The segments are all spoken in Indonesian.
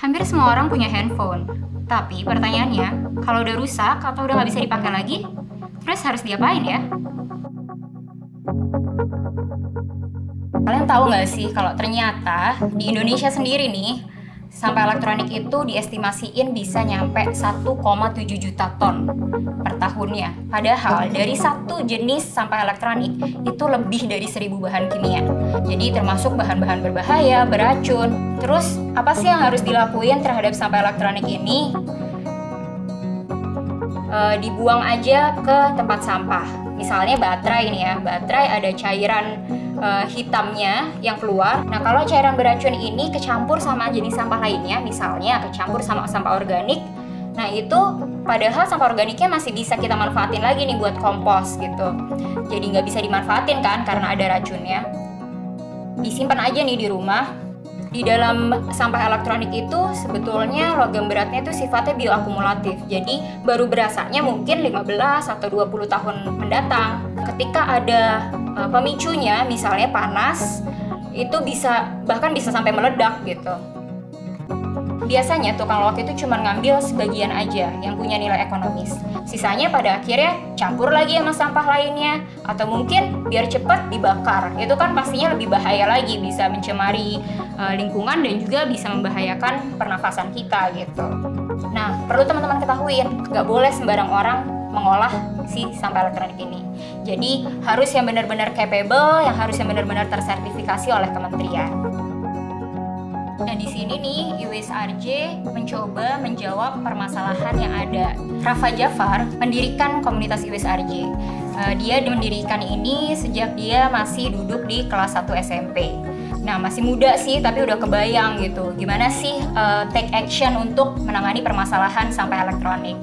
Hampir semua orang punya handphone. Tapi pertanyaannya, kalau udah rusak atau udah nggak bisa dipakai lagi, terus harus diapain ya? Kalian tahu nggak sih kalau ternyata di Indonesia sendiri nih, sampah elektronik itu diestimasiin bisa nyampe 1,7 juta ton per tahunnya. Padahal dari satu jenis sampah elektronik itu lebih dari 1.000 bahan kimia. Jadi termasuk bahan-bahan berbahaya, beracun. Terus apa sih yang harus dilakuin terhadap sampah elektronik ini? Dibuang aja ke tempat sampah. Misalnya baterai nih ya, baterai ada cairan hitamnya yang keluar. Nah, kalau cairan beracun ini kecampur sama jenis sampah lainnya, misalnya kecampur sama sampah organik, nah itu padahal sampah organiknya masih bisa kita manfaatin lagi nih buat kompos gitu. Jadi nggak bisa dimanfaatin kan karena ada racunnya. Disimpan aja nih di rumah. Di dalam sampah elektronik itu sebetulnya logam beratnya itu sifatnya bioakumulatif. Jadi baru berasanya mungkin 15 atau 20 tahun mendatang. Ketika ada pemicunya, misalnya panas, itu bahkan bisa sampai meledak gitu. Biasanya tukang loak itu cuma ngambil sebagian aja yang punya nilai ekonomis. Sisanya pada akhirnya campur lagi sama sampah lainnya, atau mungkin biar cepat dibakar. Itu kan pastinya lebih bahaya lagi, bisa mencemari lingkungan dan juga bisa membahayakan pernafasan kita gitu. Nah, perlu teman-teman ketahuin, nggak boleh sembarang orang mengolah si sampah elektronik ini. Jadi harus yang benar-benar capable, yang harus yang benar-benar tersertifikasi oleh kementerian. Nah, di sini nih USRJ mencoba menjawab permasalahan yang ada. Rafa Jafar mendirikan komunitas USRJ. Dia mendirikan ini sejak dia masih duduk di kelas 1 SMP. Nah, masih muda sih, tapi udah kebayang gitu. Gimana sih take action untuk menangani permasalahan sampah elektronik.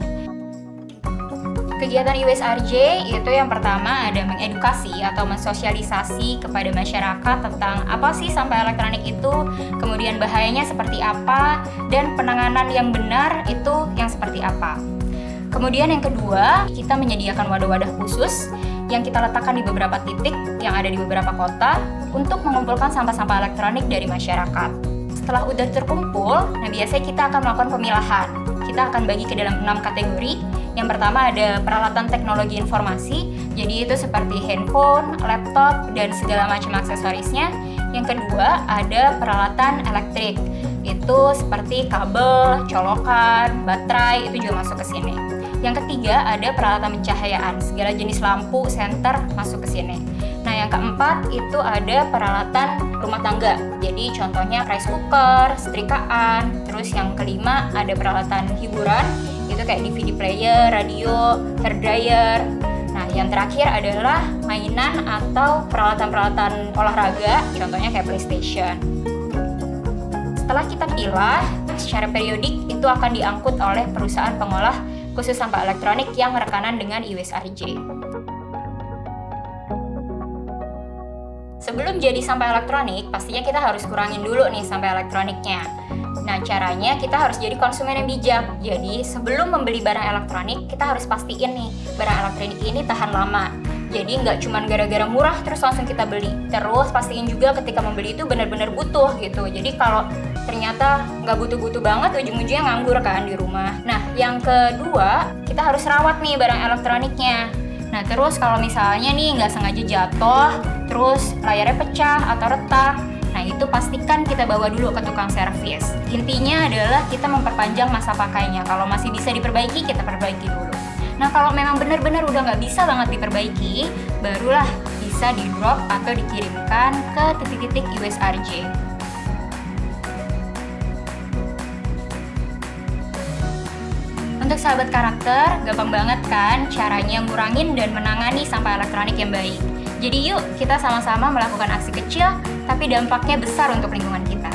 Kegiatan USRJ itu yang pertama ada mengedukasi atau mensosialisasi kepada masyarakat tentang apa sih sampah elektronik itu, kemudian bahayanya seperti apa, dan penanganan yang benar itu yang seperti apa. Kemudian yang kedua, kita menyediakan wadah-wadah khusus yang kita letakkan di beberapa titik yang ada di beberapa kota untuk mengumpulkan sampah-sampah elektronik dari masyarakat. Setelah udah terkumpul, nah biasanya kita akan melakukan pemilahan. Kita akan bagi ke dalam 6 kategori. Yang pertama ada peralatan teknologi informasi, jadi itu seperti handphone, laptop, dan segala macam aksesorisnya. Yang kedua ada peralatan elektrik, itu seperti kabel, colokan, baterai, itu juga masuk ke sini. Yang ketiga ada peralatan pencahayaan, segala jenis lampu, senter masuk ke sini. Nah, yang keempat itu ada peralatan rumah tangga, jadi contohnya rice cooker, setrikaan. Terus yang kelima ada peralatan hiburan, itu kayak DVD player, radio, hair dryer. Nah, yang terakhir adalah mainan atau peralatan-peralatan olahraga, contohnya kayak PlayStation. Setelah kita pilah, secara periodik itu akan diangkut oleh perusahaan pengolah khusus sampah elektronik yang rekanan dengan USRJ. Sebelum jadi sampah elektronik, pastinya kita harus kurangin dulu nih sampah elektroniknya. Nah, caranya kita harus jadi konsumen yang bijak. Jadi, sebelum membeli barang elektronik, kita harus pastiin nih, barang elektronik ini tahan lama. Jadi, nggak cuma gara-gara murah terus langsung kita beli. Terus, pastiin juga ketika membeli itu benar-benar butuh gitu. Jadi, kalau ternyata nggak butuh-butuh banget, ujung-ujungnya nganggur kan di rumah. Nah, yang kedua, kita harus rawat nih barang elektroniknya. Nah, terus kalau misalnya nih nggak sengaja jatuh, terus layarnya pecah atau retak, nah itu pastikan kita bawa dulu ke tukang servis. Intinya adalah kita memperpanjang masa pakainya. Kalau masih bisa diperbaiki, kita perbaiki dulu. Nah, kalau memang benar-benar udah nggak bisa banget diperbaiki, barulah bisa di-drop atau dikirimkan ke titik-titik USRJ. Untuk sahabat karakter, gampang banget kan caranya ngurangin dan menangani sampah elektronik yang baik. Jadi yuk kita sama-sama melakukan aksi kecil, tapi dampaknya besar untuk lingkungan kita.